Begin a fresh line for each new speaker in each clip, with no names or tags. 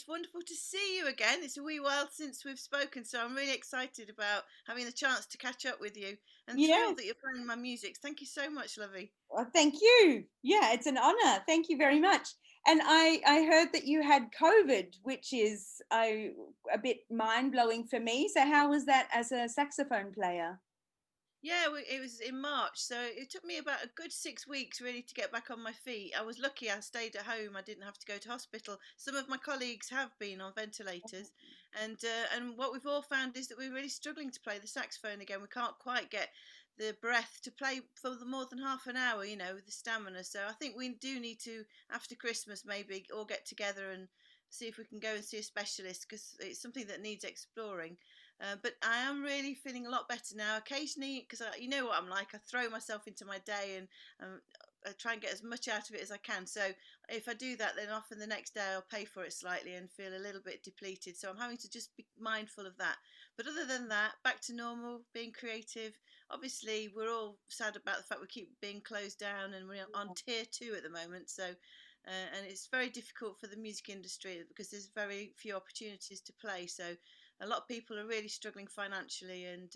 it's wonderful to see you again. It's a wee while since we've spoken, so I'm really excited about having the chance to catch up with you and
Yeah,
thrilled that you're playing my music. Thank you so much, Lovey.
well, thank you. Yeah, it's an honor. Thank you very much. And I heard that you had COVID, which is a bit mind blowing for me. So how was that as a saxophone player?
Yeah, it was in March, so it took me about a good 6 weeks really to get back on my feet. I was lucky I stayed at home. I didn't have to go to hospital. Some of my colleagues have been on ventilators, and what we've all found is that we're really struggling to play the saxophone again. We can't quite get the breath to play for more than half an hour, with the stamina. So I think we do need to, after Christmas, maybe all get together and see if we can go and see a specialist because it's something that needs exploring. But I am really feeling a lot better now. Occasionally, because you know what I'm like, I throw myself into my day and I try and get as much out of it as I can. So if I do that, then often the next day I'll pay for it slightly and feel a little bit depleted. So I'm having to just be mindful of that. But other than that, back to normal, being creative. Obviously, we're all sad about the fact we keep being closed down and we're on tier two at the moment. So and it's very difficult for the music industry because there's very few opportunities to play. So a lot of people are really struggling financially, and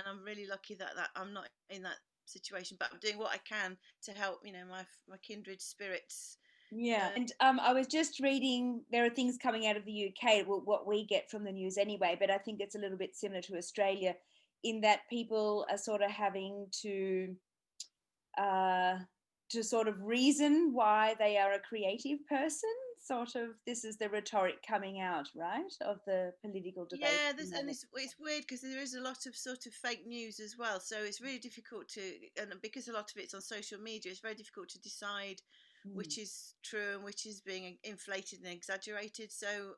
I'm really lucky that I'm not in that situation, but I'm doing what I can to help, my kindred spirits.
Yeah,
Uh,
and I was just reading there are things coming out of the UK, well, what we get from the news anyway, but I think it's a little bit similar to Australia in that people are sort of having uh, to sort of reason why they are a creative person. Sort of, this is the rhetoric coming out, right, of the political debate
Yeah,
at the
and
moment.
it's weird because there is a lot of sort of fake news as well. So it's really difficult to, and because a lot of it's on social media, it's very difficult to decide
Mm.
which is true and which is being inflated and exaggerated. So,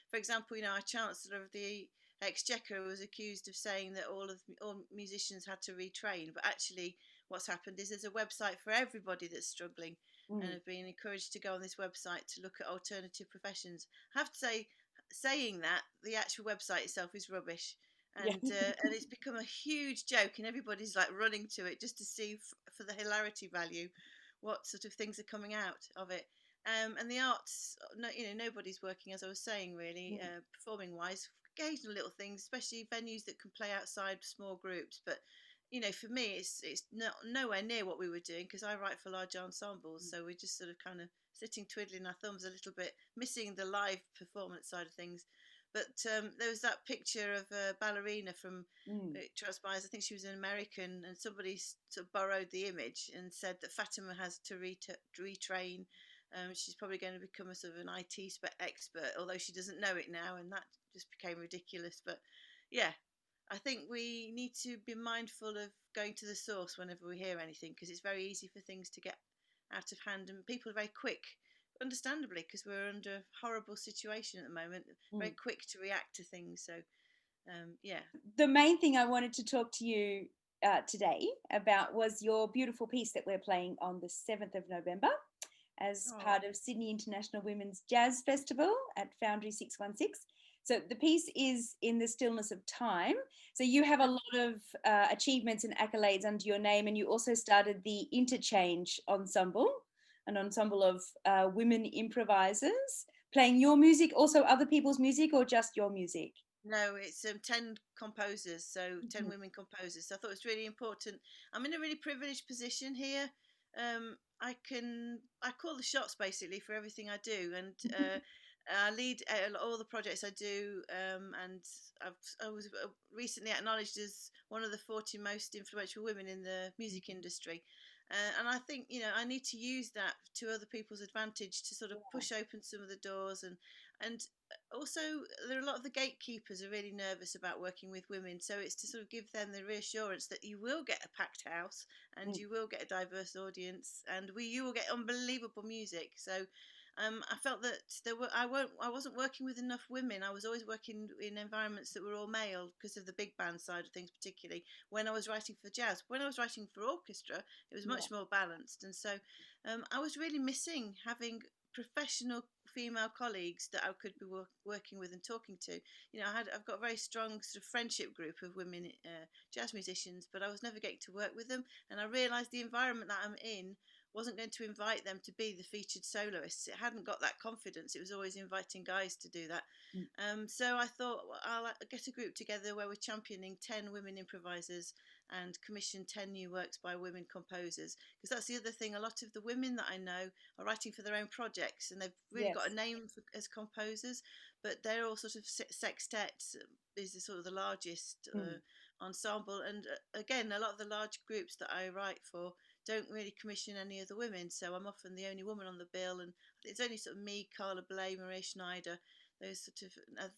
for example, our Chancellor of the Exchequer was accused of saying that all musicians had to retrain, but actually, what's happened is there's a website for everybody that's struggling, and
Mm.
have been encouraged to go on this website to look at alternative professions. I have to say, saying that, the actual website itself is rubbish,
Yeah.
and it's become a huge joke, and everybody's like running to it just to see for the hilarity value what sort of things are coming out of it. And the arts, no, nobody's working, as I was saying, really,
Mm.
performing wise. Occasional little things, especially venues that can play outside small groups, but for me, it's not nowhere near what we were doing because I write for large ensembles, so we're just sort of kind of sitting twiddling our thumbs a little bit, missing the live performance side of things. But there was that picture of a ballerina from,
Mm.
it transpires, I think she was an American, and somebody sort of borrowed the image and said that Fatima has to retrain. She's probably going to become a sort of an IT expert, although she doesn't know it now, and that just became ridiculous. But yeah, I think we need to be mindful of going to the source whenever we hear anything because it's very easy for things to get out of hand, and people are very quick, understandably, because we're under a horrible situation at the moment, very
Mm.
quick to react to things. So, yeah.
The main thing I wanted to talk to you today about was your beautiful piece that we're playing on the 7th of November as
Oh,
part of Sydney International Women's Jazz Festival at Foundry 616. So the piece is In the Stillness of Time. So you have a lot of achievements and accolades under your name, and you also started the Interchange ensemble, an ensemble of women improvisers playing your music, also other people's music, or just your music?
no, it's 10 composers, so 10
Mhm.
women composers. So I thought it was really important. I'm in a really privileged position here. I call the shots basically for everything I do, and I lead all the projects I do. And I was recently acknowledged as one of the 40 most influential women in the music industry. And I think, I need to use that to other people's advantage to sort of push open some of the doors, and also there are a lot of the gatekeepers are really nervous about working with women, so it's to sort of give them the reassurance that you will get a packed house and
Mm.
you will get a diverse audience, and you will get unbelievable music. So I felt that I wasn't working with enough women. I was always working in environments that were all male because of the big band side of things, particularly when I was writing for jazz. When I was writing for orchestra, it was
Yeah.
much more balanced, and so I was really missing having professional female colleagues that I could be working with and talking to. I've got a very strong sort of friendship group of women jazz musicians, but I was never getting to work with them. And I realised the environment that I'm in wasn't going to invite them to be the featured soloists. It hadn't got that confidence. It was always inviting guys to do that.
Mm.
So I thought, well, I'll get a group together where we're championing 10 women improvisers and commission 10 new works by women composers. Because that's the other thing, a lot of the women that I know are writing for their own projects, and they've really got a
Yes.
name as composers, but they're all sort of sextets, is the sort of the largest
Mm.
ensemble. And again, a lot of the large groups that I write for don't really commission any other women, so I'm often the only woman on the bill, and it's only sort of me, Carla Bley, Maria Schneider, those sort of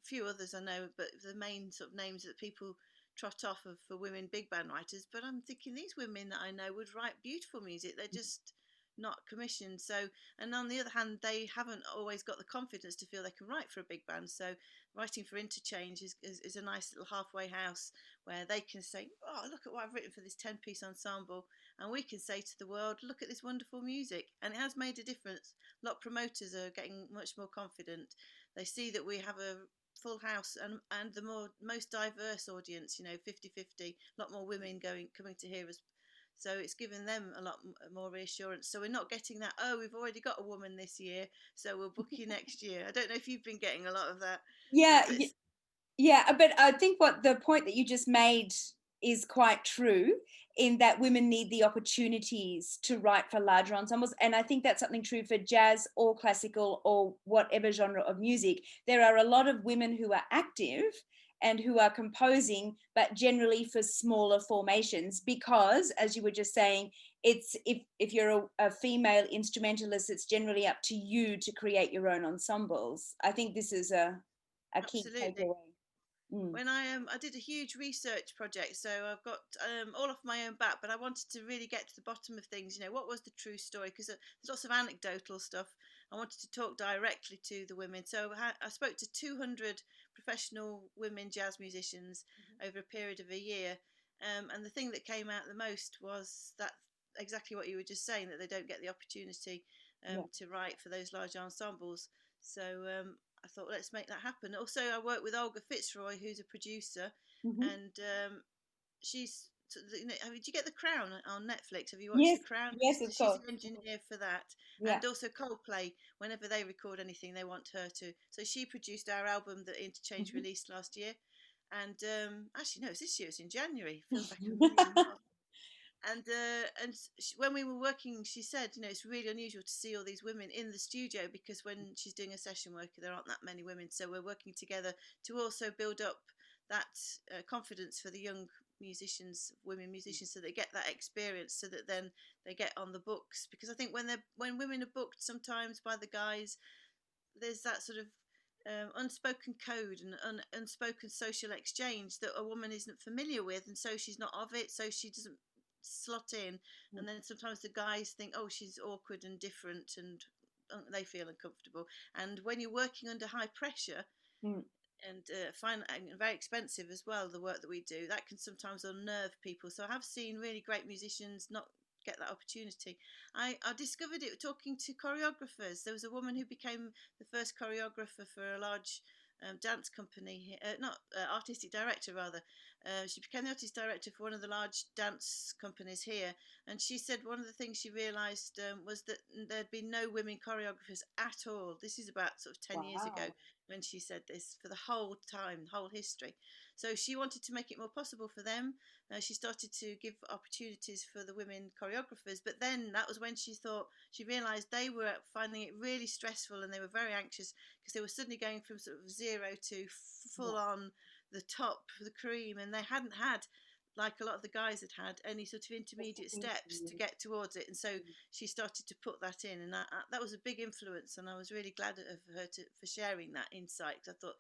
few others I know, but the main sort of names that people trot off of for women big band writers. But I'm thinking these women that I know would write beautiful music. They're just not commissioned. So, and on the other hand, they haven't always got the confidence to feel they can write for a big band. So, writing for Interchange is a nice little halfway house where they can say, "Oh, look at what I've written for this 10-piece ensemble," and we can say to the world, "Look at this wonderful music." And it has made a difference. A lot of promoters are getting much more confident. They see that we have a full house and the most diverse audience, 50-50, a lot more women coming to hear us, so it's given them a lot more reassurance. So we're not getting that, oh, we've already got a woman this year, so we'll book you next year. I don't know if you've been getting a lot of that,
Yeah,
but it's
yeah, but I think what the point that you just made is quite true in that women need the opportunities to write for larger ensembles. And I think that's something true for jazz or classical or whatever genre of music. There are a lot of women who are active and who are composing, but generally for smaller formations, because as you were just saying, it's if you're a female instrumentalist, it's generally up to you to create your own ensembles. I think this is a key
absolutely.
takeaway. Mm.
When I did a huge research project, so I've got all off my own back, but I wanted to really get to the bottom of things. What was the true story? Because there's lots of anecdotal stuff. I wanted to talk directly to the women, so I spoke to 200 professional women jazz musicians over a period of a year, and the thing that came out the most was that exactly what you were just saying, that they don't get the opportunity
Yeah.
to write for those large ensembles. So I thought, let's make that happen. Also, I work with Olga Fitzroy, who's a producer,
Hmm.
and she's. Did you get The Crown on Netflix? Have you watched
Yes,
The Crown?
yes, of
She's
course.
the engineer for that,
Yeah.
and also Coldplay. Whenever they record anything, they want her to. So she produced our album that Interchange
Mhm.
released last year, and actually no, it's this year. It's in January. Feels like a million miles. And when we were working, she said, it's really unusual to see all these women in the studio, because when she's doing a session work, there aren't that many women. So we're working together to also build up that confidence for the young musicians, women musicians, so they get that experience, so that then they get on the books. Because I think when women are booked, sometimes by the guys, there's that sort of unspoken code and unspoken social exchange that a woman isn't familiar with, and so she's not of it, so she doesn't slot in. And then sometimes the guys think, oh, she's awkward and different, and they feel uncomfortable. And when you're working under high pressure
Mm.
and very expensive as well, the work that we do, that can sometimes unnerve people. So I have seen really great musicians not get that opportunity. I discovered it talking to choreographers. There was a woman who became the first choreographer for a large dance company, not artistic director rather. She became the artistic director for one of the large dance companies here, and she said one of the things she realised was that there'd been no women choreographers at all. This is about sort of 10 years ago
Wow.
when she said this, for the whole time, the whole history. So she wanted to make it more possible for them. She started to give opportunities for the women choreographers, but then that was when she realised they were finding it really stressful, and they were very anxious, because they were suddenly going from sort of zero to full
Yeah.
on the top, the cream, and they hadn't had, like a lot of the guys had any sort of
The
intermediate
stepping
steps to
stone.
get towards it. And so she started to put that in, and that was a big influence. And I was really glad of her for sharing that insight, 'cause I thought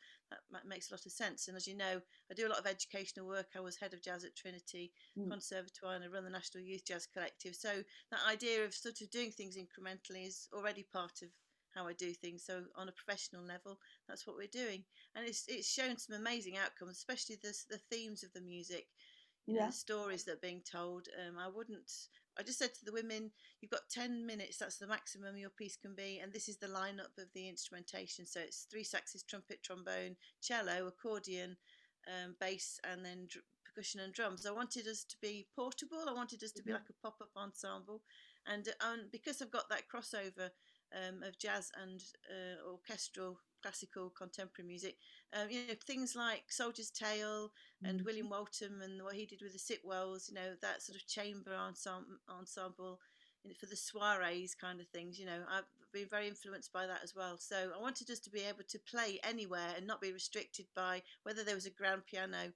that makes a lot of sense. And as you know, I do a lot of educational work. I was head of jazz at Trinity
Mm.
Conservatoire, and I run the National Youth Jazz Collective. So that idea of sort of doing things incrementally is already part of how I do things. So on a professional level, that's what we're doing, and it's shown some amazing outcomes, especially the themes of the music,
Yeah.
the stories that are being told. I just said to the women, you've got 10 minutes, that's the maximum your piece can be, and this is the lineup of the instrumentation. So it's three saxes, trumpet, trombone, cello, accordion, bass, and then percussion and drums. I wanted us to be portable. I wanted us to be like a pop-up ensemble, and because I've got that crossover of jazz and orchestral, classical, contemporary music, things like Soldier's Tale and
Mhm.
William Walton and what he did with the Sitwells, that sort of chamber ensemble for the soirees kind of things. I've been very influenced by that as well. So I wanted us to be able to play anywhere and not be restricted by whether there was a grand piano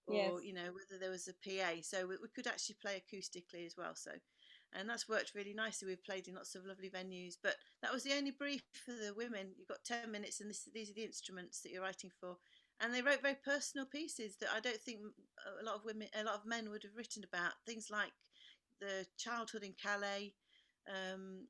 Yes.
or whether there was a PA. So we could actually play acoustically as well. So and that's worked really nicely. We've played in lots of lovely venues, but that was the only brief for the women. You've got 10 minutes, and these are the instruments that you're writing for. And they wrote very personal pieces that I don't think a lot of men would have written about. Things like the childhood in Calais, um,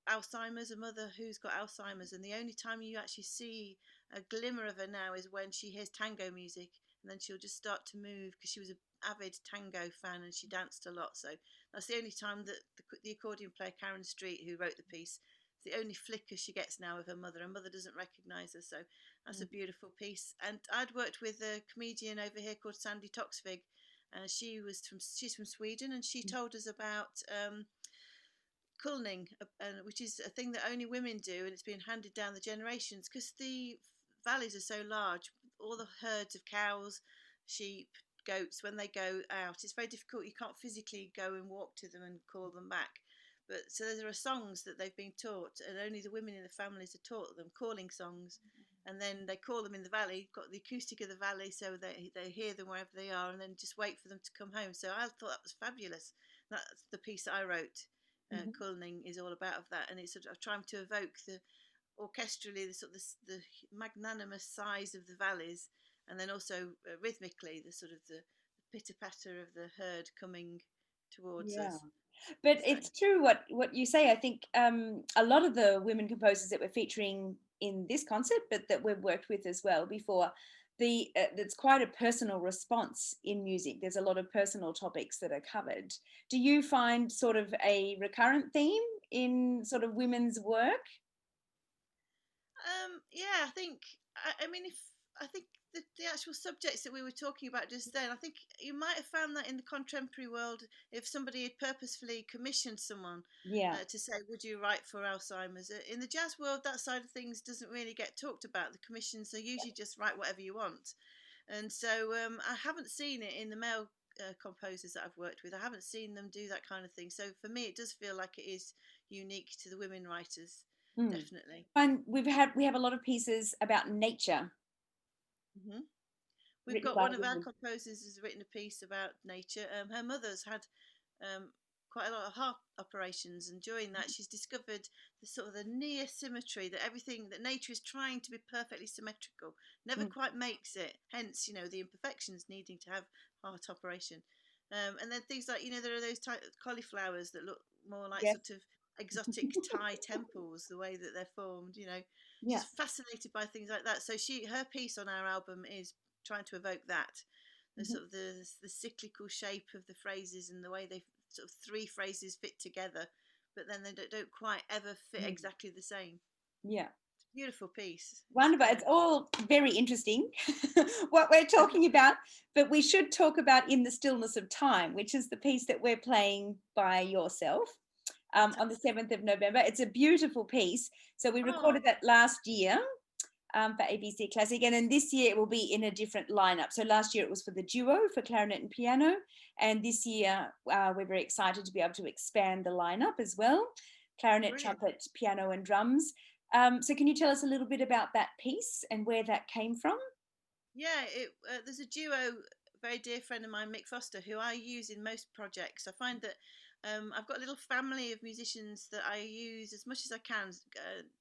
Alzheimer's, a mother who's got Alzheimer's, and the only time you actually see a glimmer of her now is when she hears tango music, and then she'll just start to move because she was an avid tango fan and she danced a lot. So that's the only time that the accordion player Karen Street, who wrote the piece, it's the only flicker she gets now of her mother. Her mother doesn't recognise her, so that's a beautiful piece. And I'd worked with a comedian over here called Sandy Toxvig. She's from Sweden, and she told us about culling, which is a thing that only women do, and it's been handed down the generations because the valleys are so large. All the herds of cows, sheep, goats, when they go out, it's very difficult. You can't physically go and walk to them and call them back. But so there are songs that they've been taught, and only the women in the families are taught them, calling songs. And then they call them in the valley, got the acoustic of the valley, so they hear them wherever they are, and then just wait for them to come home. So I thought that was fabulous. That's the piece that I wrote.
Mhm.
Culling is all about of that, and it's sort of trying to evoke the orchestrally the sort of the magnanimous size of the valleys, and then also rhythmically the sort of the pitter patter of the herd coming towards
Yeah.
us.
But
So
it's true what you say. I think a lot of the women composers that we're featuring in this concert, but that we've worked with as well before, it's quite a personal response in music. There's a lot of personal topics that are covered. Do you find sort of a recurrent theme in sort of women's work?
yeah, I think I mean if I think the actual subjects that we were talking about just then, I think you might have found that in the contemporary world, if somebody had purposefully commissioned someone
Yeah.
to say, "Would you write for Alzheimer's?" In the jazz world, that side of things doesn't really get talked about. The commissions are usually just write whatever you want, and so I haven't seen it in the male composers that I've worked with. I haven't seen them do that kind of thing. So for me, it does feel like it is unique to the women writers,
Mm.
definitely.
And we have a lot of pieces about nature
Hmm. We've
written
got
by
one of our
women.
composers has written a piece about nature. Her mother's had quite a lot of heart operations, and during that, she's discovered the sort of the near symmetry that everything that nature is trying to be perfectly symmetrical, never
Mm.
quite makes it. Hence, the imperfections needing to have heart operation. And then things like there are those cauliflowers that look more like
Yes.
sort of exotic Thai temples, the way that they're formed.
Yeah.
She's fascinated by things like that. So her piece on our album is trying to evoke that, the
Mhm.
sort of the cyclical shape of the phrases and the way they sort of three phrases fit together, but then they don't quite ever fit
Mm.
exactly the same.
Yeah.
Beautiful piece.
Wonderful. It's all very interesting what we're talking about, but we should talk about In the Stillness of Time, which is the piece that we're playing by yourself on the
Fantastic.
7th of November. It's a beautiful piece. So we
Oh,
recorded that last year for ABC Classic, and then this year it will be in a different lineup. So last year it was for the duo for clarinet and piano, and this year we're very excited to be able to expand the lineup as well: clarinet,
brilliant.
trumpet, piano, and drums. So can you tell us a little bit about that piece and where that came from?
Yeah, there's a duo, very dear friend of mine, Mick Foster, who I use in most projects. I find that I've got a little family of musicians that I use as much as I can,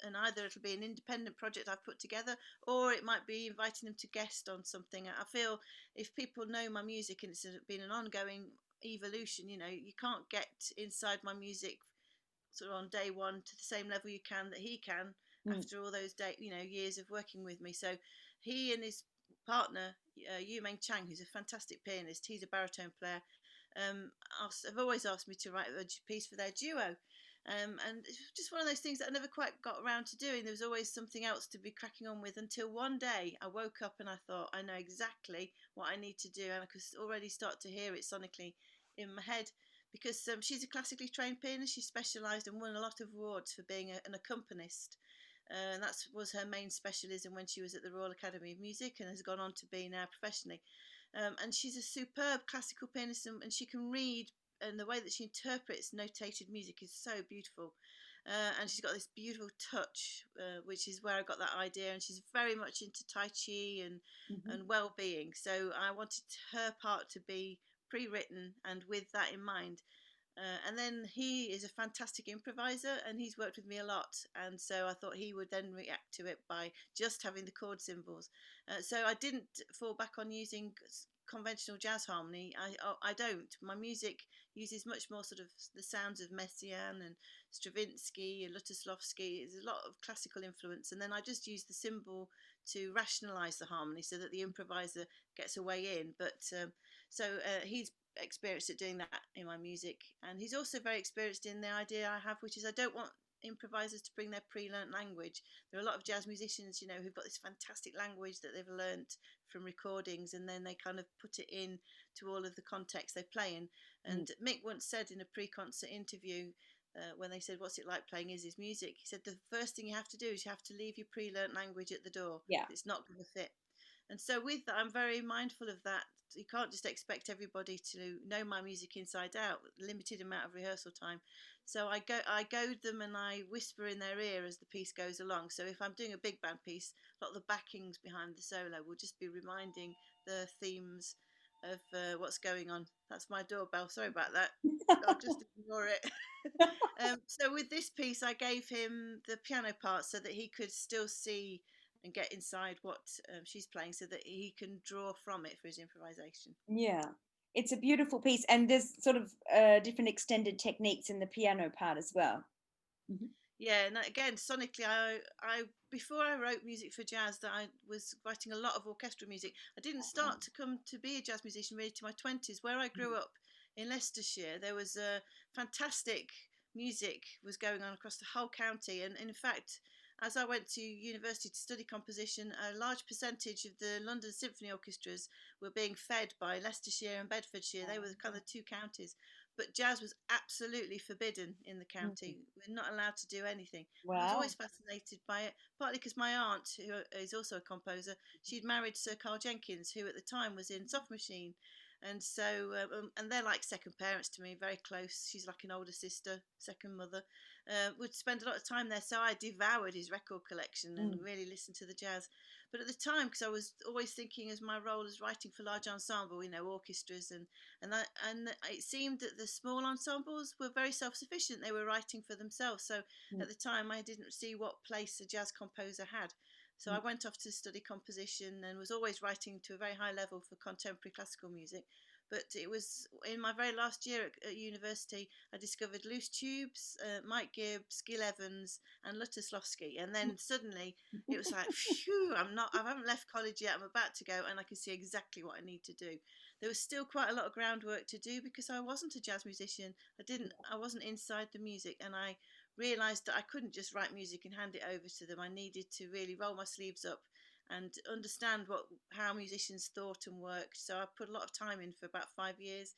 and either it'll be an independent project I've put together, or it might be inviting them to guest on something. I feel if people know my music and it's been an ongoing evolution, you can't get inside my music sort of on day one to the same level you can that he can
Mm.
after all those years of working with me. So he and his partner Yu Meng Chang, who's a fantastic pianist, he's a baritone player. Have always asked me to write a piece for their duo. And it's just one of those things that I never quite got around to doing. There was always something else to be cracking on with until one day I woke up and I thought, I know exactly what I need to do, and I could already start to hear it sonically in my head. because she's a classically trained pianist. She specialised and won a lot of awards for being an accompanist. And that was her main specialism when she was at the Royal Academy of Music, and has gone on to be now professionally. And she's a superb classical pianist, and she can read, and the way that she interprets notated music is so beautiful. And she's got this beautiful touch, which is where I got that idea. And she's very much into Tai Chi
Mhm.
and well-being. So I wanted her part to be pre-written and with that in mind. And then he is a fantastic improviser, and he's worked with me a lot. And so I thought he would then react to it by just having the chord symbols. So I didn't fall back on using conventional jazz harmony. I don't. My music uses much more sort of the sounds of Messiaen and Stravinsky and Lutosławski. There's a lot of classical influence, and then I just use the symbol to rationalize the harmony so that the improviser gets a way in. But he's experienced at doing that in my music, and he's also very experienced in the idea I have, which is I don't want improvisers to bring their pre-learned language. There are a lot of jazz musicians, who've got this fantastic language that they've learnt from recordings, and then they kind of put it in to all of the context they play in.
Mm.
And Mick once said in a pre-concert interview, when they said, "What's it like playing Izzie's music?" He said, "The first thing you have to do is you have to leave your pre-learnt language at the door.
Yeah.
It's not going to fit." And so with that, I'm very mindful of that. You can't just expect everybody to know my music inside out. Limited amount of rehearsal time. So I goad them and I whisper in their ear as the piece goes along. So if I'm doing a big band piece, a lot of the backings behind the solo will just be reminding the themes of what's going on. That's my doorbell. Sorry about that. I'll just ignore it. So with this piece, I gave him the piano part so that he could still see and get inside what she's playing, so that he can draw from it for his improvisation.
Yeah. It's a beautiful piece, and there's sort of different extended techniques in the piano part as well. Mhm.
Yeah, and again, sonically, I before I wrote music for jazz, that I was writing a lot of orchestral music. I didn't start to come to be a jazz musician really to my 20s. Where I grew up in Leicestershire, there was a fantastic music was going on across the whole county, and in fact, as I went to university to study composition, a large percentage of the London Symphony orchestras were being fed by Leicestershire and Bedfordshire. They were kind of two counties, but jazz was absolutely forbidden in the
Mhm.
county. We're not allowed to do anything. I was
Wow.
always fascinated by it, partly because my aunt, who is also a composer, she'd married Sir Carl Jenkins, who at the time was in Soft Machine. And so, and they're like second parents to me, very close. She's like an older sister, second mother. Would spend a lot of time there, so I devoured his record collection and
Mm.
really listened to the jazz. But at the time, because I was always thinking as my role as writing for large ensemble, orchestras and it seemed that the small ensembles were very self-sufficient. They were writing for themselves. So
Mm.
at the time, I didn't see what place a jazz composer had. So I
Mm.
went off to study composition and was always writing to a very high level for contemporary classical music. But it was in my very last year at university, I discovered Loose Tubes, Mike Gibbs, Gil Evans, and Lutosławski. And then suddenly it was like, phew, I haven't left college yet. I'm about to go, and I can see exactly what I need to do. There was still quite a lot of groundwork to do because I wasn't a jazz musician. I wasn't inside the music, and I realized that I couldn't just write music and hand it over to them. I needed to really roll my sleeves up and understand how musicians thought and worked. So I put a lot of time in for about 5 years,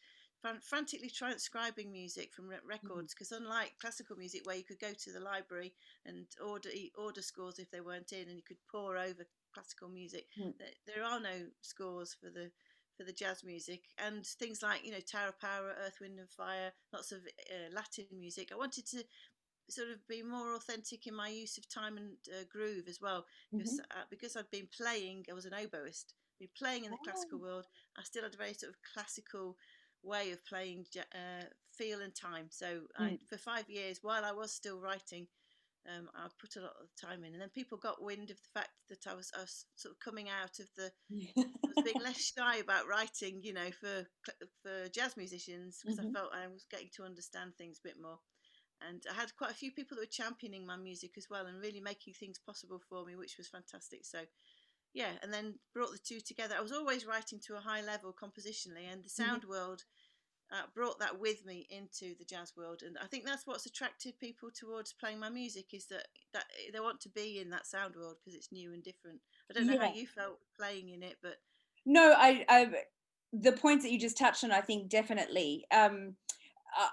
frantically transcribing music from
Mm.
records. Because unlike classical music, where you could go to the library and order scores if they weren't in, and you could pour over classical music,
Mm.
there are no scores for the jazz music, and things like Tower of Power, Earth, Wind and Fire, lots of Latin music. I wanted to sort of be more authentic in my use of time and groove as well,
Mhm.
because I'd been playing. I was an oboist, been playing in the classical
Oh.
world. I still had a very sort of classical way of playing, feel and time. So
Mm.
for 5 years, while I was still writing, I put a lot of time in, and then people got wind of the fact that I was sort of coming out of the. I was being less shy about writing, for jazz musicians, because I
Mhm.
felt I was getting to understand things a bit more. And I had quite a few people that were championing my music as well and really making things possible for me, which was fantastic. So yeah, and then brought the two together. I was always writing to a high level compositionally, and the
Mhm.
sound world brought that with me into the jazz world. And I think that's what's attracted people towards playing my music, is that they want to be in that sound world because it's new and different. I don't know how
Yeah.
you felt playing in it, but
No, the points that you just touched on, I think definitely.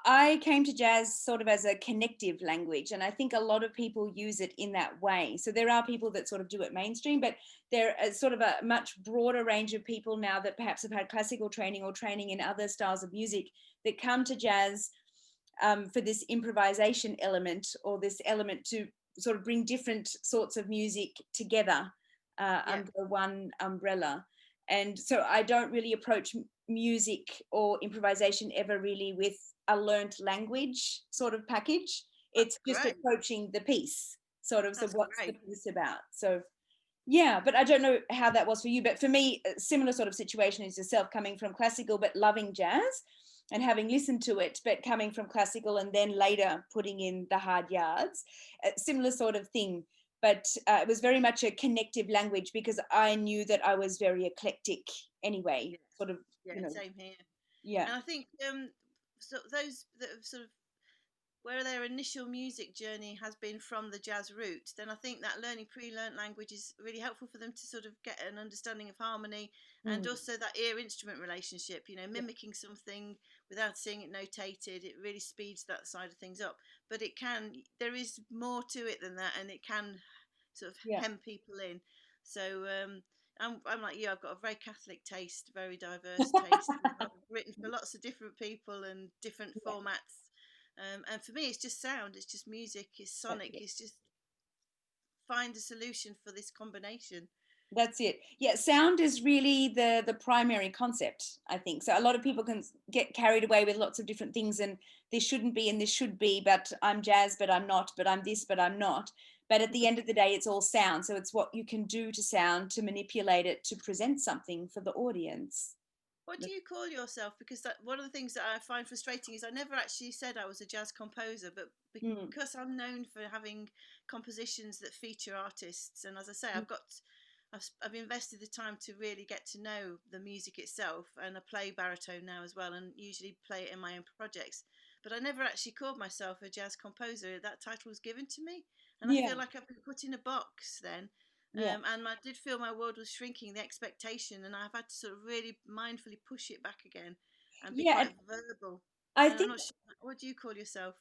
I came to jazz sort of as a connective language, and I think a lot of people use it in that way. So there are people that sort of do it mainstream, but there is sort of a much broader range of people now that perhaps have had classical training or training in other styles of music that come to jazz for this improvisation element, or this element to sort of bring different sorts of music together
Yeah,
under one umbrella. And so I don't really approach music or improvisation ever really with a learnt language sort of package.
that's
It's just
great.
approaching the piece, sort of. So,
That's
what's the
great.
piece about? So, yeah, but I don't know how that was for you. But for me, a similar sort of situation as yourself, coming from classical but loving jazz and having listened to it, but coming from classical and then later putting in the hard yards, a similar sort of thing. But it was very much a connective language because I knew that I was very eclectic anyway,
Yeah,
sort of,
yeah,
you know,
same here.
yeah.
And I think so those that have sort of where their initial music journey has been from the jazz route, then I think that learning pre-learned language is really helpful for them to sort of get an understanding of harmony and
Mm,
also that ear instrument relationship. You know,
yeah,
mimicking something without seeing it notated, it really speeds that side of things up. But there is more to it than that, and it can sort of
yeah,
hem people in. So I'm like you. I've got a very Catholic taste, very diverse taste. And I've written for lots of different people and different
yeah,
formats. And for me, it's just sound. It's just music. It's
that's
sonic.
it.
It's just find a solution for this combination.
That's it. Yeah, sound is really the primary concept, I think. So a lot of people can get carried away with lots of different things, and this shouldn't be and this should be, but I'm jazz, but I'm not, but I'm this, but I'm not. But at the end of the day, it's all sound. So it's what you can do to sound to manipulate it to present something for the audience.
What do you call yourself? Because that one of the things that I find frustrating is I never actually said I was a jazz composer, but
Mm,
because I'm known for having compositions that feature artists, and as I say,
mm,
I've invested the time to really get to know the music itself, and I play baritone now as well, and usually play it in my own projects. But I never actually called myself a jazz composer. That title was given to me, and I
yeah,
feel like I've been put in a box then.
yeah,
And I did feel my world was shrinking, the expectation, and I've had to sort of really mindfully push it back again and be
yeah. And
quite verbal.
I
And I'm
think
not sure, what do you call yourself?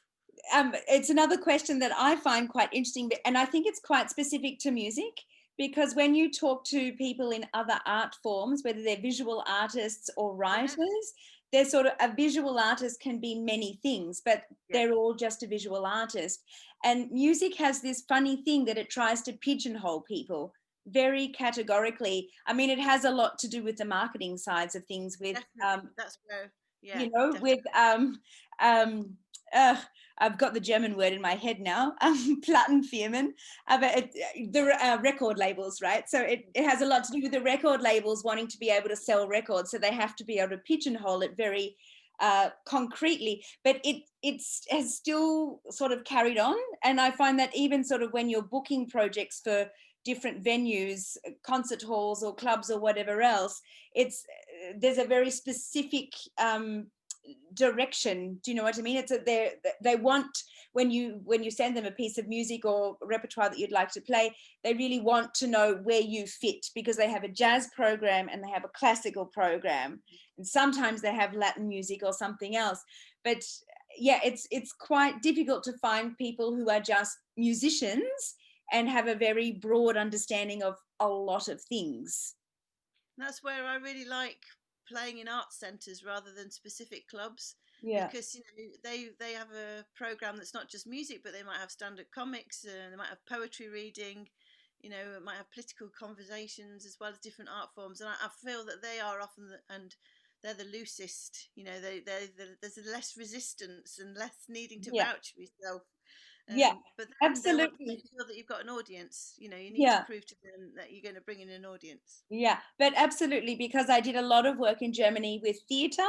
it's another question that I find quite interesting, and I think it's quite specific to music because when you talk to people in other art forms, whether they're visual artists or
Yeah,
writers, they're sort of a visual artist can be many things, but
yeah,
they're all just a visual artist. And music has this funny thing that it tries to pigeonhole people very categorically. I mean, it has a lot to do with the marketing sides of things, with
definitely. That's where, yeah,
with
definitely.
um uh, I've got the German word in my head now, Plattenfirmen, but the record labels, right? So it has a lot to do with the record labels wanting to be able to sell records, so they have to be able to pigeonhole it very concretely. But it's has still sort of carried on, and I find that even sort of when you're booking projects for different venues, concert halls or clubs or whatever else, it's there's a very specific direction. Do you know what I mean? It's they want, when you send them a piece of music or repertoire that you'd like to play, they really want to know where you fit, because they have a jazz program and they have a classical program, and sometimes they have Latin music or something else. But yeah, it's quite difficult to find people who are just musicians and have a very broad understanding of a lot of things.
That's where I really like playing in art centres rather than specific clubs
Yeah,
because you know they have a program that's not just music, but they might have stand-up comics, they might have poetry reading, you know, it might have political conversations as well as different art forms, and I feel that they are often and they're the loosest. You know, there's less resistance and less needing to
yeah,
vouch for yourself.
yeah,
But then they want to make
absolutely.
sure that you've got an audience. You know, you need to
Yeah,
prove to them that you're going to bring in an audience.
yeah, but absolutely, because I did a lot of work in Germany with theatre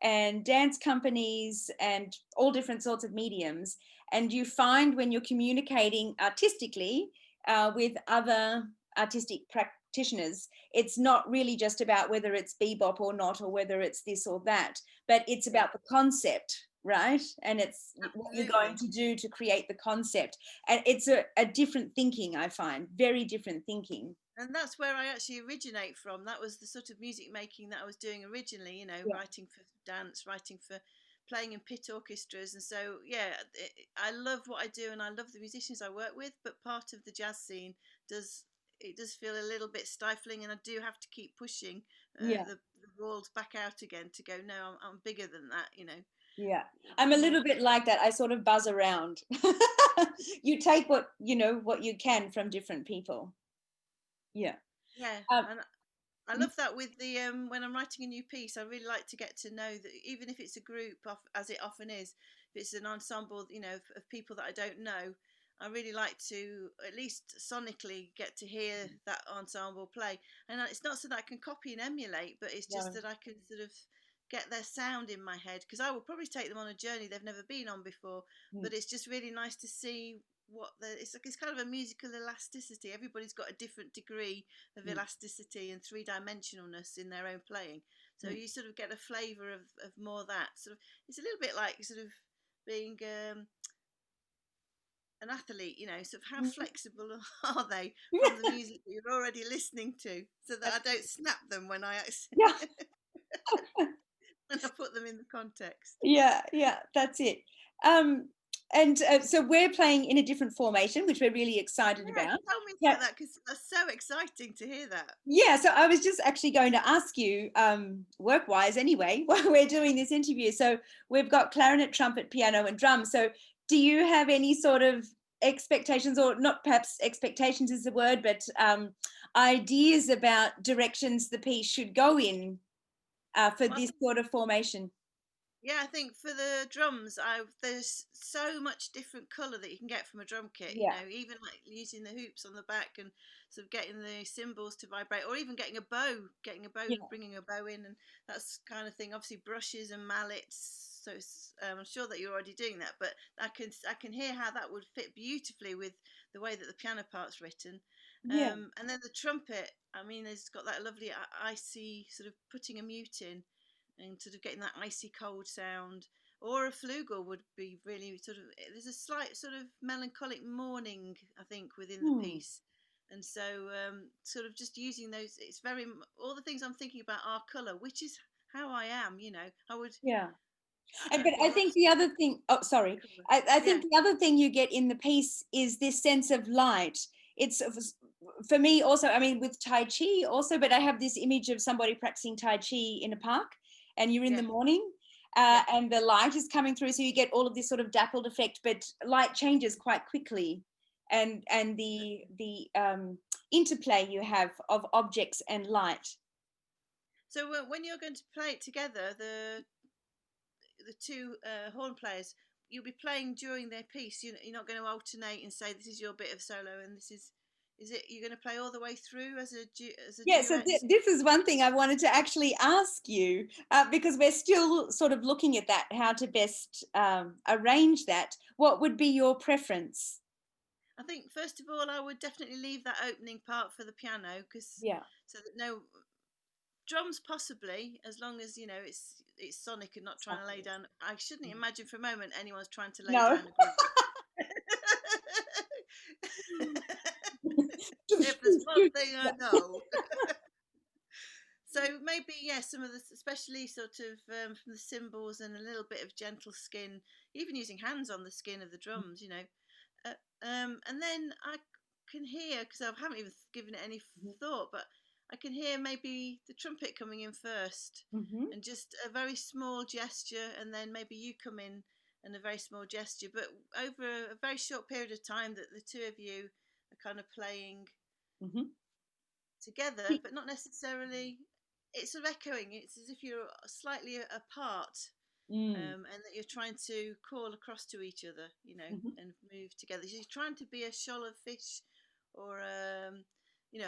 and dance companies and all different sorts of mediums. And you find when you're communicating artistically with other artistic practitioners, it's not really just about whether it's bebop or not, or whether it's this or that, but it's
Yeah,
about the concept, right? And it's what you're going
absolutely.
to do to create the concept. And it's a different thinking, I find, very different thinking.
And that's where I actually originate from. That was the sort of music making that I was doing originally, you know,
Yeah.
writing for dance, writing for playing in pit orchestras, and so yeah, I love what I do, and I love the musicians I work with. But part of the jazz scene does it does feel a little bit stifling, and I do have to keep pushing
Yeah.
the walls back out again to go. No, I'm bigger than that, you know.
Yeah. I'm a little bit like that. I sort of buzz around. You take what, what you can from different people. Yeah.
Yeah,
Um,
and I love that with the when I'm writing a new piece, I really like to get to know that even if it's a group, as it often is, if it's an ensemble, you know, of people that I don't know, I really like to at least sonically get to hear that ensemble play. And it's not so that I can copy and emulate, but it's just
no.
that I can sort of get their sound in my head, because I will probably take them on a journey they've never been on before.
Mm,
But it's just really nice to see what it's like. It's kind of a musical elasticity. Everybody's got a different degree of
mm,
elasticity and three-dimensionalness in their own playing, so
mm.
you sort of get a flavor of more of that sort of. It's a little bit like sort of being an athlete, you know, sort of how
Mhm.
flexible are they from the music that you're already listening to, so that I don't snap them when I
Yeah.
when I put them in the context.
Yeah, yeah, that's it. Um, and so we're playing in a different formation, which we're really excited
Yeah,
about.
tell me
Yeah,
about that, because that's so exciting to hear that.
yeah. So I was just actually going to ask you, work-wise, anyway, while we're doing this interview. So we've got clarinet, trumpet, piano, and drums. So do you have any sort of expectations, or not perhaps expectations is the word, but ideas about directions the piece should go in for
Well, I
this
think
sort of formation?
Yeah, I think for the drums, there's so much different colour that you can get from a drum kit. You
Yeah,
know, even like using the hoops on the back and sort of getting the cymbals to vibrate, or even
yeah,
bringing a bow in, and that's kind of thing. Obviously, brushes and mallets. So I'm sure that you're already doing that, but I can hear how that would fit beautifully with the way that the piano part's written.
yeah.
And then the trumpet, I mean, it's got that lovely icy sort of putting a mute in and sort of getting that icy cold sound. Or a flugel would be really sort of. There's a slight sort of melancholic mourning, I think, within the
Hmm.
piece, and so sort of just using those. It's very all the things I'm thinking about are colour, which is how I am. You know,
Yeah.
I
But
would
I
love
think the other thing, oh, sorry,
colour.
I
Yeah,
think the other thing you get in the piece is this sense of light. It's for me also, I mean, with Tai Chi also, but I have this image of somebody practicing Tai Chi in a park, and you're in the
yeah,
morning.
yeah.
And the light is coming through, so you get all of this sort of dappled effect, but light changes quite quickly, and the interplay you have of objects and light.
So when you're going to play it together, the two horn players, you'll be playing during their piece. You're not going to alternate and say this is your bit of solo and this is. Is it you're going to play all the way through as a
Yeah, so
duet?
this is one thing I wanted to actually ask you, because we're still sort of looking at that, how to best arrange that. What would be your preference?
I think first of all, I would definitely leave that opening part for the piano, because
Yeah.
so that no drums possibly, as long as you know it's sonic and not trying to lay
Exactly.
down. I shouldn't imagine for a moment anyone's trying to lay
No.
down a groove. If there's one thing I know. So maybe some of the, especially sort of from the cymbals and a little bit of gentle skin, even using hands on the skin of the drums, you know. And then I can hear, because I haven't even given it any thought, but I can hear maybe the trumpet coming in first,
Mm-hmm.
and just a very small gesture, and then maybe you come in and a very small gesture, but over a very short period of time that the two of you are kind of playing
Mm-hmm.
together, but not necessarily. It's sort of echoing. It's as if you're slightly apart,
Mm.
and that you're trying to call across to each other, you know,
Mm-hmm.
and move together. So you're trying to be a shoal of fish, or a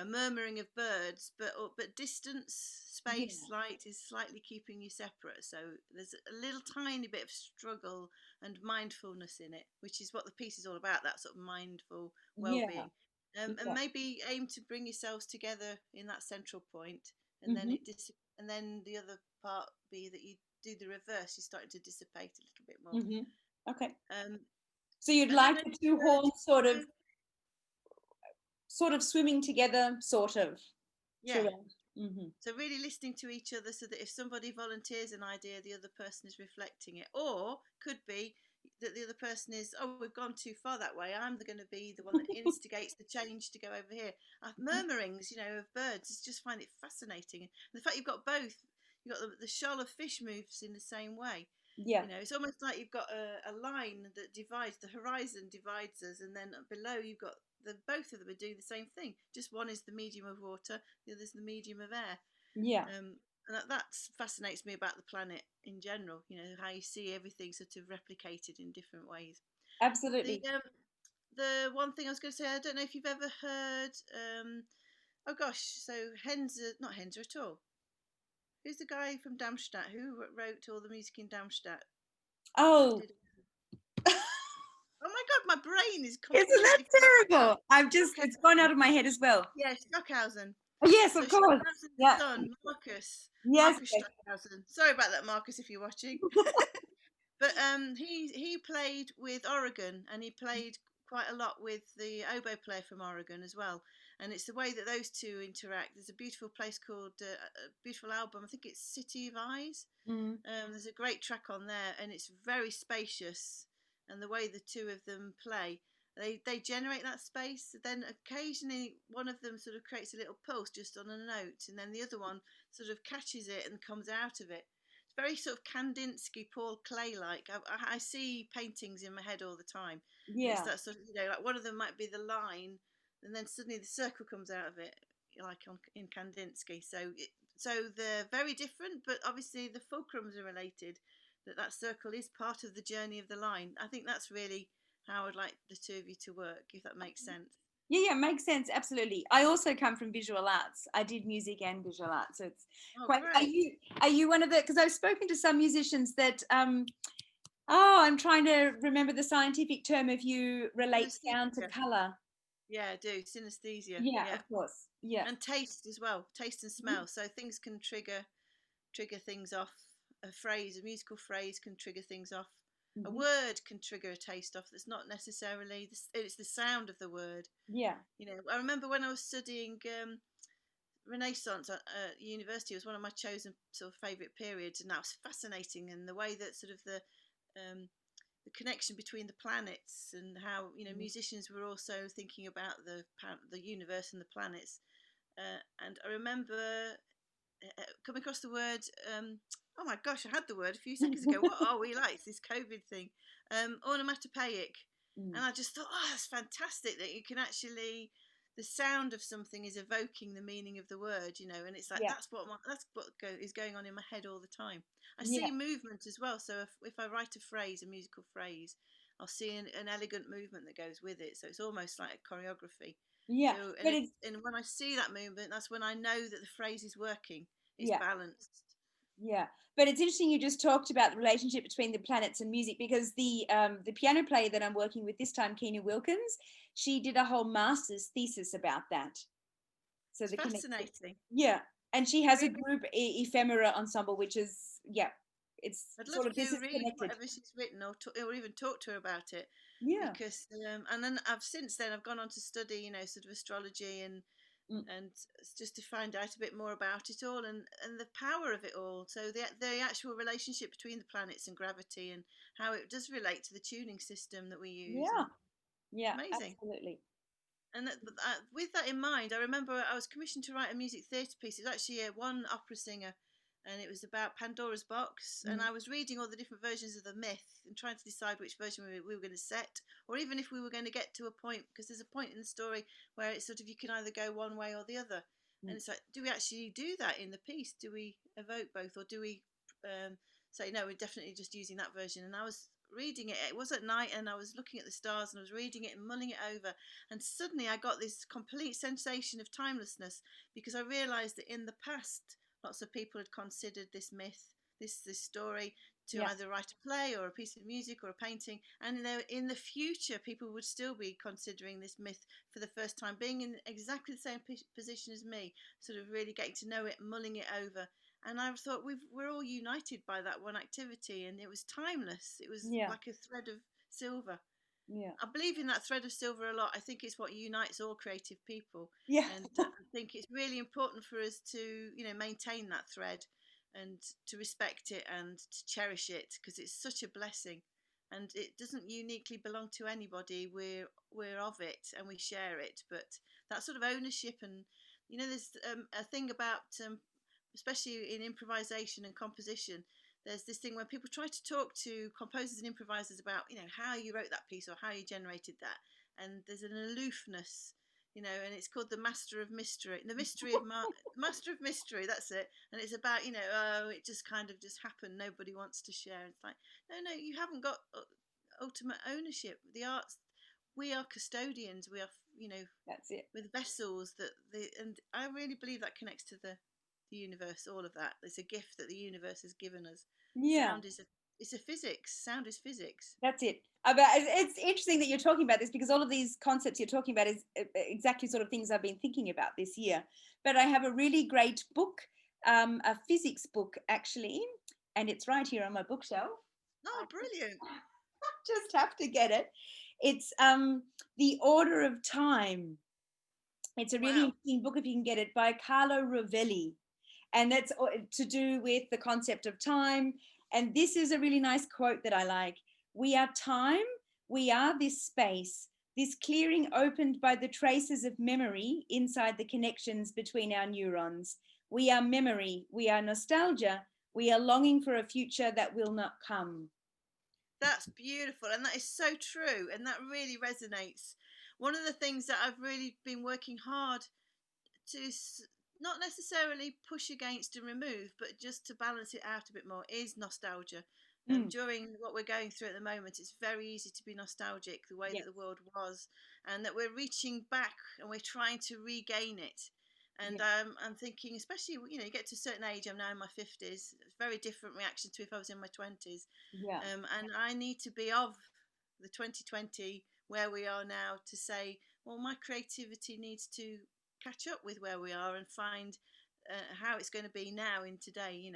murmuring of birds, but distance, space,
Yeah.
light is slightly keeping you separate. So there's a little tiny bit of struggle and mindfulness in it, which is what the piece is all about. That sort of mindful
Yeah.
well-being, and
Yeah.
maybe aim to bring yourselves together in that central point, and then
Mm-hmm.
and then the other part be that you do the reverse. You're starting to dissipate a little bit more.
Mm-hmm. Okay.
Um,
So you'd
and then
like
a
the two
third,
horns sort of swimming together, sort of
yeah,
throughout. Hmm.
So really listening to each other, so that if somebody volunteers an idea, the other person is reflecting it. Or could be that the other person is, oh, we've gone too far that way. I'm going to be the one that instigates the change to go over here. Murmurings, of birds, I just find it fascinating. And the fact you've got both, you've got the shoal of fish moves in the same way.
Yeah.
It's almost like you've got a line that divides, the horizon divides us, and then below you've got both of them are doing the same thing. Just one is the medium of water, the other's the medium of air.
Yeah.
And that fascinates me about the planet in general. How you see everything sort of replicated in different ways. The
Absolutely.
the one thing I was going to say, I don't know if you've ever heard. Oh gosh, so Henzer, not Henzer at all. Who's the guy from Darmstadt who wrote all the music in Darmstadt? That
Oh,
did. Oh my god, my brain is
isn't that
completely clogged up.
terrible? It's gone out of my head as well.
Yeah, Stockhausen.
Oh, yes,
So
of course.
Stockhausen's
Yeah.
son, Marcus.
Yes.
Marcus Stockhausen. Sorry about that, Marcus, if you're watching. But he played with Oregon, and he played quite a lot with the oboe player from Oregon as well. And it's the way that those two interact. There's a beautiful place called a beautiful album. I think it's City of Eyes.
Mm.
There's a great track on there, and it's very spacious. And the way the two of them play, they generate that space. Then occasionally one of them sort of creates a little pulse just on a note, and then the other one sort of catches it and comes out of it. It's very sort of Kandinsky, Paul Klee like. I see paintings in my head all the time, and it's
Yeah.
that sort of, like one of them might be the line, and then suddenly the circle comes out of it, like in Kandinsky. So they're very different, but obviously the fulcrums are related. That circle is part of the journey of the line. I think that's really how I'd like the two of you to work, if that makes sense.
Yeah, yeah, makes sense. Absolutely. I also come from visual arts. I did music and visual arts, so it's
Oh,
quite.
great.
Are you one of the? Because I've spoken to some musicians that. Oh, I'm trying to remember the scientific term if you relate sound to
Synesthesia.
color.
Yeah, I do. Synesthesia.
Yeah,
Yeah.
of course. Yeah.
And taste as well. Taste and smell. So things can trigger things off. A phrase, a musical phrase can trigger things off. A
Mm-hmm.
word can trigger a taste off that's not necessarily, it's the sound of the word.
Yeah.
I remember when I was studying Renaissance at university, was one of my chosen sort of favourite periods, and that was fascinating. And the way that sort of um, the connection between the planets, and how musicians were also thinking about the universe and the planets. And I remember come across the word. Oh my gosh, I had the word a few seconds ago. What are we like? This COVID thing, onomatopoeic,
Mm.
and I just thought, oh, that's fantastic that you can actually. The sound of something is evoking the meaning of the word, and it's like
Yeah.
that's what is going on in my head all the time. I
Yeah.
see movement as well. So if I write a phrase, a musical phrase, I'll see an elegant movement that goes with it. So it's almost like a choreography.
Yeah.
So
But it's
and when I see that movement, that's when I know that the phrase is working. It's
yeah.
balanced.
Yeah, but it's interesting you just talked about the relationship between the planets and music because the piano player that I'm working with this time, Keena Wilkins, she did a whole master's thesis about that. So
It's
the connection,
fascinating.
yeah, and she has a
Really,
group ephemera ensemble, which is yeah, it's
I'd love
sort of this
to
is
read
connected.
whatever she's written, or even talk to her about it,
Yeah.
because and then I've gone on to study, sort of astrology
Mm.
and just to find out a bit more about it all, and the power of it all. So the actual relationship between the planets and gravity, and how it does relate to the tuning system that we use,
Yeah.
and it's
Yeah,
amazing.
absolutely.
And with that in mind, I remember I was commissioned to write a music theatre piece. It was actually one opera singer, and it was about Pandora's box. And
Mm.
I was reading all the different versions of the myth and trying to decide which version we were going to set, or even if we were going to get to a point, because there's a point in the story where it's sort of you can either go one way or the other.
Mm.
And it's like, do we actually do that in the piece? Do we evoke both, or do we say no? We're definitely just using that version. And I was reading it. It was at night, and I was looking at the stars, and I was reading it and mulling it over, and suddenly I got this complete sensation of timelessness, because I realized that in the past lots of people had considered this myth, this story, to
Yeah.
either write a play or a piece of music or a painting, and in the future people would still be considering this myth for the first time, being in exactly the same position as me, sort of really getting to know it, mulling it over. And I thought we're all united by that one activity, and it was timeless. It was
Yeah.
like a thread of silver.
Yeah.
I believe in that thread of silver a lot. I think it's what unites all creative people,
Yeah.
and I think it's really important for us to, maintain that thread, and to respect it and to cherish it, because it's such a blessing, and it doesn't uniquely belong to anybody. We're of it and we share it, but that sort of ownership, and there's a thing about, especially in improvisation and composition, there's this thing when people try to talk to composers and improvisers about, how you wrote that piece or how you generated that, and there's an aloofness, and it's called the master of mystery, the mystery of master of mystery, that's it. And it's about, oh, it just kind of just happened, nobody wants to share. It's like, no, you haven't got ultimate ownership. The arts, we are custodians, we are,
That's it.
with vessels that and I really believe that connects to the universe. All of that, it's a gift that the universe has given us.
Yeah.
Sound is it's a physics. Sound is physics.
That's it. But it's interesting that you're talking about this, because all of these concepts you're talking about is exactly sort of things I've been thinking about this year. But I have a really great book, a physics book actually, and it's right here on my bookshelf.
Oh, brilliant.
Just have to get it. It's The Order of Time. It's a really
Wow.
interesting book if you can get it, by Carlo Rovelli. And that's to do with the concept of time. And this is a really nice quote that I like. We are time, we are this space, this clearing opened by the traces of memory inside the connections between our neurons. We are memory, we are nostalgia, we are longing for a future that will not come.
That's beautiful, and that is so true, and that really resonates. One of the things that I've really been working hard to not necessarily push against and remove, but just to balance it out a bit more, is nostalgia.
Mm,
During what we're going through at the moment, it's very easy to be nostalgic, the way that
yes,
the world was, and that we're reaching back and we're trying to regain it. And
yeah,
I'm thinking, especially, you get to a certain age, I'm now in my 50s, it's a very different reaction to if I was in my 20s.
yeah,
And I need to be of the 2020 where we are now, to say, well, my creativity needs to catch up with where we are and find how it's going to be now in today,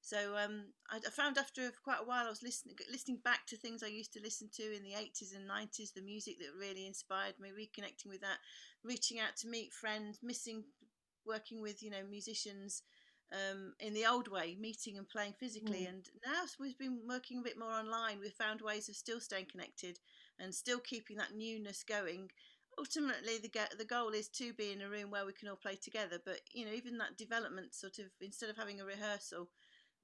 So I found after quite a while I was listening back to things I used to listen to in the 80s and 90s, the music that really inspired me, reconnecting with that, reaching out to meet friends, missing working with musicians in the old way, meeting and playing physically.
mm,
And now we've been working a bit more online. We've found ways of still staying connected and still keeping that newness going. Ultimately, the goal is to be in a room where we can all play together. But even that development, sort of, instead of having a rehearsal,
mm,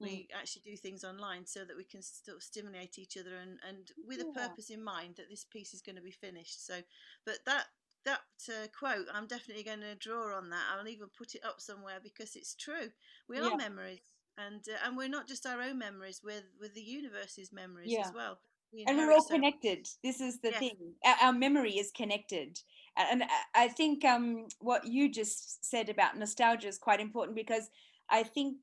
we actually do things online so that we can still stimulate each other, and with a
yeah,
purpose in mind that this piece is going to be finished. So, but that quote, I'm definitely going to draw on that. I'll even put it up somewhere, because it's true. We are
yeah,
memories, and we're not just our own memories. We're the universe's memories
yeah.
as well. We
And we're
inherit
all
so much.
connected. This is the
Yes,
thing. Our memory is connected. And I think what you just said about nostalgia is quite important, because I think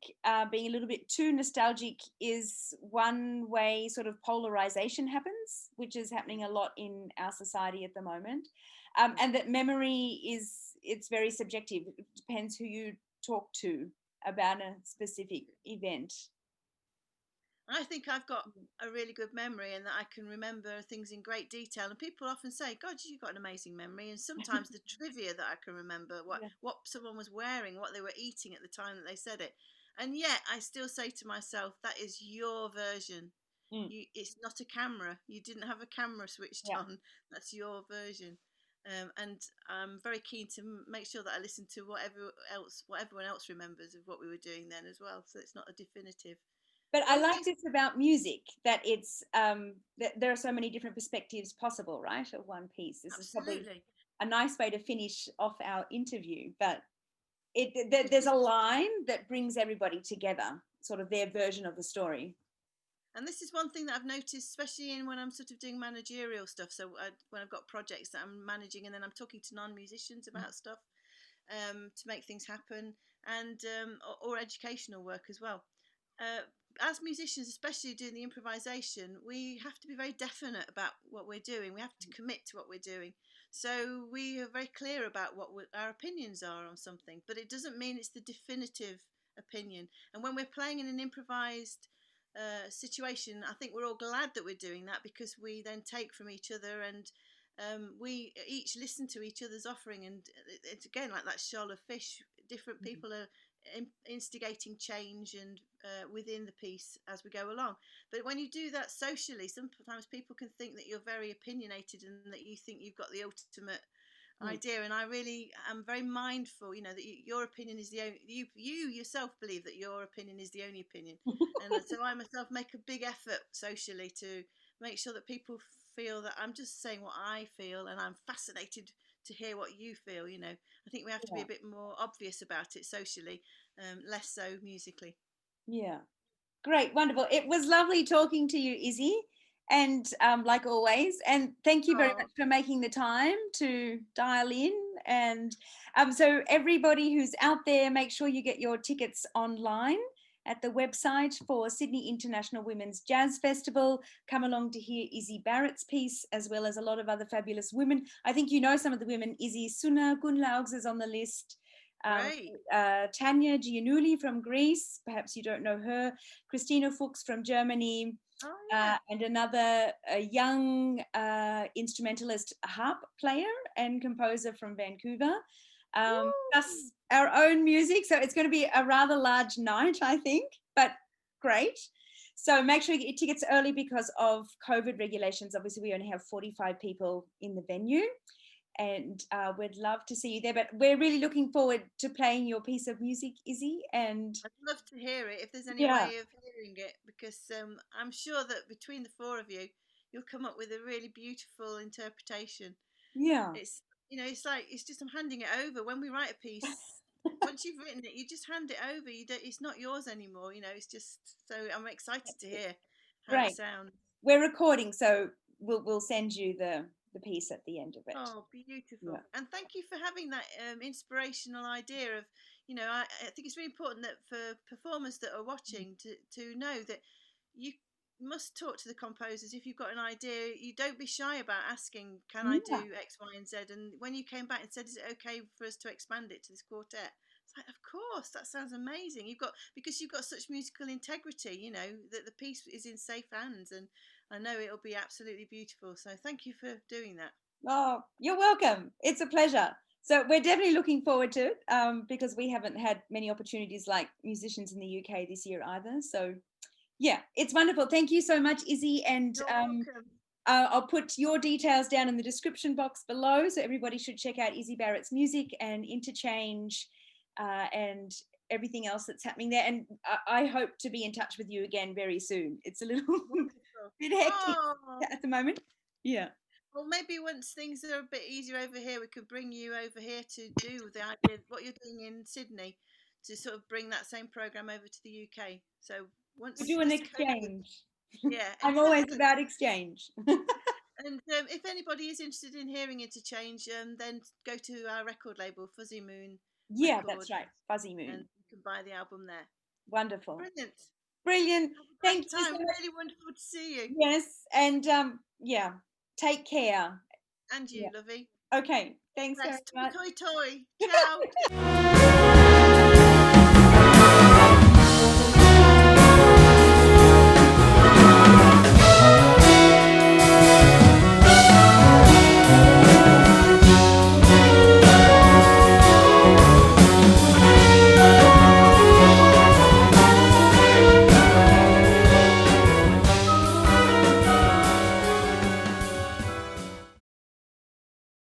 being a little bit too nostalgic is one way sort of polarization happens, which is happening a lot in our society at the moment. And that memory it's very subjective. It depends who you talk to about a specific event.
I think I've got a really good memory, and that I can remember things in great detail. And people often say, "God, you've got an amazing memory." And sometimes the trivia that I can remember,
Yeah.
what someone was wearing, what they were eating at the time that they said it. And yet, I still say to myself, "That is your version.
Mm,
It's not a camera. You didn't have a camera switched
yeah.
on. That's your version." And I'm very keen to make sure that I listen to what everyone else remembers of what we were doing then as well. So it's not a definitive.
But I
One
like
thing.
this about music, that it's that there are so many different perspectives possible, right? Of one piece. This is probably
Absolutely.
a nice way to finish off our interview. But
It
there's a
is.
line that brings everybody together, sort of their version of the story.
And this is one thing that I've noticed, especially in when I'm sort of doing managerial stuff. So when I've got projects that I'm managing, and then I'm talking to non-musicians about stuff, to make things happen, and or educational work as well. Uh, as musicians, especially doing the improvisation, we have to be very definite about what we're doing. We have to commit to what we're doing. So we are very clear about what our opinions are on something, but it doesn't mean it's the definitive opinion. And when we're playing in an improvised situation. I think we're all glad that we're doing that, because we then take from each other, and we each listen to each other's offering, and it's again like that shoal of fish. Different people are instigating change and within the piece as we go along. But when you do that socially, sometimes people can think that you're very opinionated and that you think you've got the ultimate idea, and I really am very mindful, that your opinion is the only, you yourself believe that your opinion is the only opinion. And so I myself make a big effort socially to make sure that people feel that I'm just saying what I feel, and I'm fascinated to hear what you feel. I think we have to be a bit more obvious about it socially, less so musically.
Yeah. Great, wonderful. It was lovely talking to you, Issie, and like always. And thank you very
Oh,
much for making the time to dial in. And so everybody who's out there, make sure you get your tickets online at the website for Sydney International Women's Jazz Festival. Come along to hear Issie Barratt's piece, as well as a lot of other fabulous women. I think you know some of the women. Issie Suna Gunlaugs is on the list.
great.
Tanya Giannulli from Greece, perhaps you don't know her. Christina Fuchs from Germany,
Oh, yeah.
and another young instrumentalist, harp player and composer from Vancouver. Plus our own music. So it's going to be a rather large night, I think, but great. So make sure you get your tickets early because of COVID regulations. Obviously, we only have 45 people in the venue, and we'd love to see you there. But we're really looking forward to playing your piece of music, Issie. And
I'd love to hear it if there's any
yeah,
way of hearing it, because I'm sure that between the four of you, you'll come up with a really beautiful interpretation.
yeah,
It's it's like, it's just, I'm handing it over. When we write a piece, once you've written it, you just hand it over. You don't. It's not yours anymore. It's just, so I'm excited to hear how it
great.
sounds.
We're recording, so we'll send you the piece at the end of it.
Oh,
Yeah.
beautiful. And thank you for having that inspirational idea of, I think it's really important that for performers that are watching to know that you must talk to the composers. If you've got an idea, you don't be shy about asking, can I
Yeah.
do X, Y, and Z? And when you came back and said, is it okay for us to expand it to this quartet? It's like, of course, that sounds amazing. Because you've got such musical integrity, that the piece is in safe hands, and I know it'll be absolutely beautiful. So thank you for doing that.
Oh, you're welcome. It's a pleasure. So we're definitely looking forward to it because we haven't had many opportunities like musicians in the UK this year either. So yeah, it's wonderful. Thank you so much, Issie. And
You're welcome.
I'll put your details down in the description box below. So everybody should check out Issie Barratt's music and Interchange and everything else that's happening there. And I hope to be in touch with you again very soon. It's a little
Wonderful.
bit hectic
Oh,
at the moment. Yeah.
well, maybe once things are a bit easier over here, we could bring you over here to do the idea, what you're doing in Sydney, to sort of bring that same program over to the UK. So
We
once
do an
this COVID,
exchange.
yeah,
I'm always
exactly.
about exchange.
And if anybody is interested in hearing Interchange, then go to our record label, Fuzzy Moon
Yeah, that's
Records,
right. Fuzzy
and
Moon.
you can buy the album there.
Wonderful.
Brilliant.
Brilliant.
Have a
Thank
great
you so
time.
much.
Really wonderful to see you.
Yes. And yeah, take care.
And
Yeah.
you, lovey.
Okay.
All
Thanks
the
very
best. Toy,
much.
toy, toy. Ciao.